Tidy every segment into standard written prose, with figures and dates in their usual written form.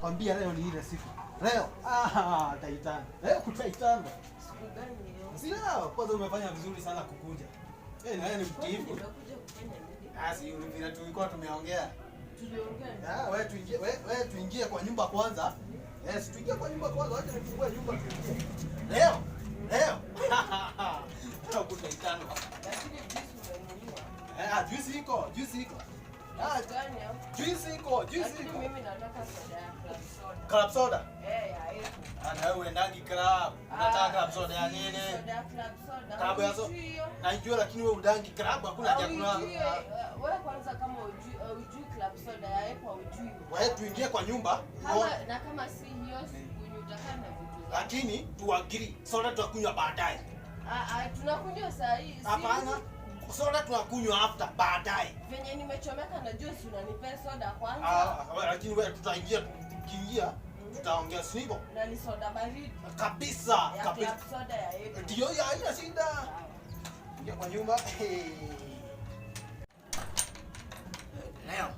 Kwambia leo ni ile siku. Leo taitana. Kutaitana. Siku gani hiyo? Si leo, kwanza umefanya vizuri sana kukuja. Na yeye ni mtiifu. Nimekuja kufanya nini? Si vile tulikuwa tumeongea. Tuliongea. Wewe tuingie kwa nyumba kwanza. Yes, tuingie kwa nyumba kwanza, acha nifungue nyumba. Leo. Kutaitana. Lakini juice umenunua. Juice iko. Gani hapo? Juice iko. Lakini mimi nataka soda ya club soda. Club soda? Ya Apple. Na wewe uendangi club. Unataka club soda ya nini? Soda ya club soda. Club ya soda. Najua lakini wewe udangi club hakuna haja kuna. Wewe kwanza kama hujui club soda ya Apple hujui. Wewe tuingie kwa nyumba. Kama si hiyo siku utakaa na vitu. Lakini tuagiri. Soda tutakunywa baadaye. Tunakunywa saa hii. Hapana. Soda tunakunywa after baadaye. Venye nimechomeka na juice unanipea soda kwanza. Lakini wewe tukiingia tutaongea sivyo? Na ni soda baridi. Kabisa. Club soda ya Apple. Ndio haina shida. Ingia kwa nyumba. Leo.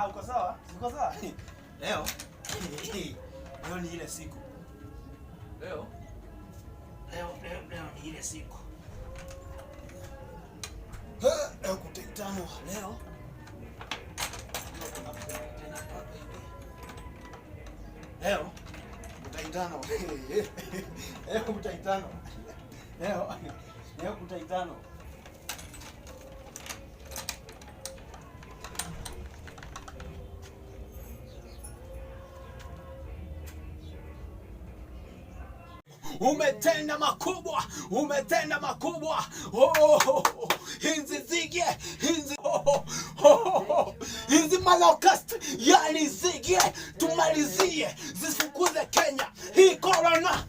Uko sawa? Uko sawa? Leo. Leo ni ile siku. Leo ni ile siku. Leo kutaitana leo. Leo kutaitana. Leo kutaitana. Leo kutaitana. Umetenda makubwa. Hizi malokast yani zige tumalizie zisifukuze Kenya. Hii corona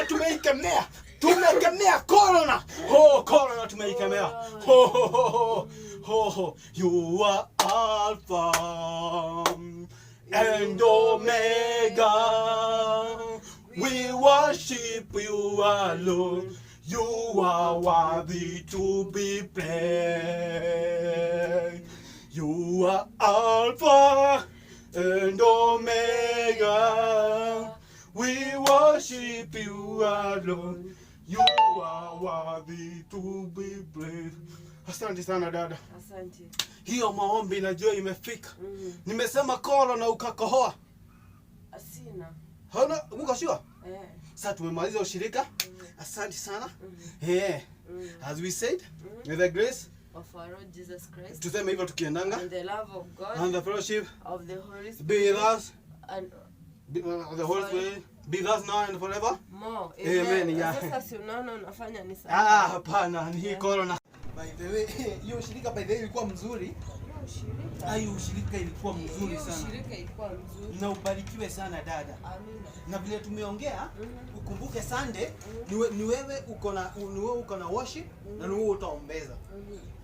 tumeikemea corona. Corona tumeikemea. You are Alpha and Omega. We worship you alone. You are worthy to be praised. You are Alpha and Omega. We worship you alone. You are worthy to be praised. Asante sana dada. Asante. Hiyo maombi najua imefika. Nimesema corona ukakohoa. Asina. Hana ukashua? Sasa tumemaliza ushirika. Asante sana. As we said, with the grace of our Lord Jesus Christ. Tuseme hivyo tukiendanga. And the love of God. And the fellowship of the Holy Spirit. Be with us. And the Holy Spirit be with us now and forever. More. Amen. Sasa si unaona unafanya ni sawa. Hapana, ni corona. By the way, hiyo ushirika by the way ilikuwa mzuri. Hiyo ushirika ilikuwa mzuri sana. Ushirika ilikuwa mzuri. Na ubarikiwe sana dada. Amina. Na vile tumeongea, ukumbuke Sunday ni wewe uko na worship na ni wewe utaombeza.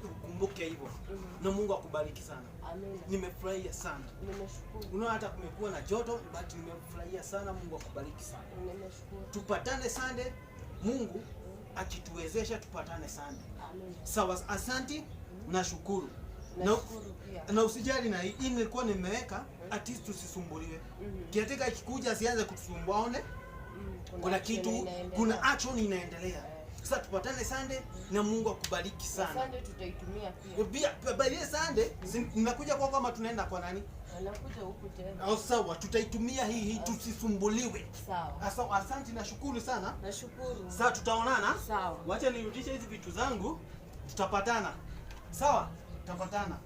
Ukumbuke hivyo. Na Mungu akubariki sana. Amina. Nimefurahia sana. Nimeshukuru. Unaona hata kumekuwa na joto but nimefurahia sana. Mungu akubariki sana. Nimeshukuru. Tupatane Sunday. Mungu akituwezesha tupatane Sunday. Amen. Sawa, asante na shukuru. Na usijali na hii nilikuwa nimeweka at least tusisumbuliwe. Kiateka ikikuja asianze kutusumbuaone. Kuna kitu, kuna action inaendelea. Sasa tupatane Sunday na Mungu akubariki sana. Sunday tutaitumia pia. By Sunday ninakuja kwa kama tunaenda kwa nani? Anakuja huku tena. Sawa, tutaitumia hii tusisumbuliwe. Sawa. Sawa, asante na shukuru sana. Nashukuru. Sasa tutaonana. Sawa. Wacha nirudishe hizi vitu zangu. Tutapatana. Sawa? Tutapatana.